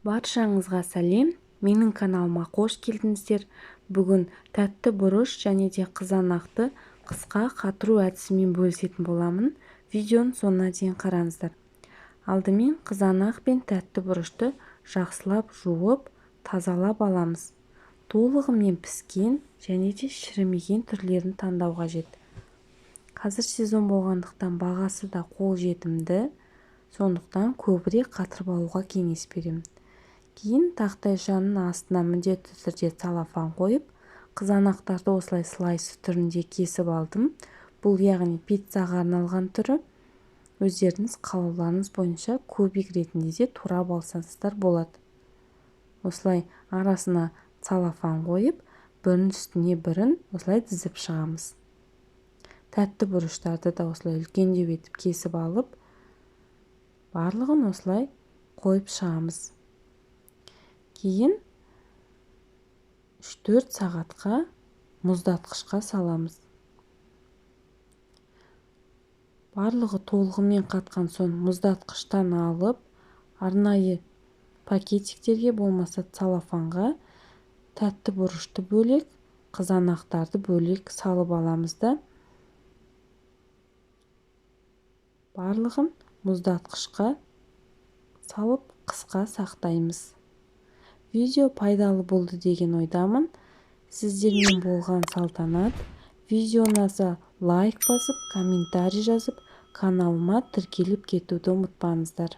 Баршаңызға сәлем, менің каналыма қош келдіңіздер. Бүгін тәтті бұрыш және де қызанақты қысқа қатыру әдісімен бөлісетін боламын. Видеоны соңына дейін қараңыздар. Алдымен қызанақ пен тәтті бұрышты жақсылап жуып, тазалап аламыз. Толығымен піскен және де шірімеген түрлерін таңдау қажет. Қазір сезон болғандықтан бағасы да қолжетімді, сондықтан көбірек қатырып алуға кеңес беремін. Кейін тақтайшаның астына міндетті түрде целлофан қойып, қызанақтарды осылай слайс түрінде кесіп алдым. Бұл яғни пиццаға арналған түрі. Өздеріңіз қалауларыңыз бойынша кубик ретінде де турап алсаңыздар болады. Осылай арасына целлофан қойып, бірінің үстіне бірін осылай дізіп шығамыз. Тәтті бұрыштарды да осылай үлкендеу етіп кесіп алып, барлығын осылай қойып шығамыз. Кейін 3-4 сағатқа мұздатқышқа саламыз. Барлығы толығымен қатқан соң мұздатқыштан алып, арнайы пакетиктерге болмаса целлофанға тәтті бұрышты бөлек, қызанақтарды бөлек салып аламыз да барлығын мұздатқышқа салып қысқа сақтаймыз. Видео пайдалы болды деген ойдамын. Сіздермен болған салтанат. Видео ұнаса лайк басып, комментарий жазып, каналыма тіркеліп кетуді ұмытпаңыздар.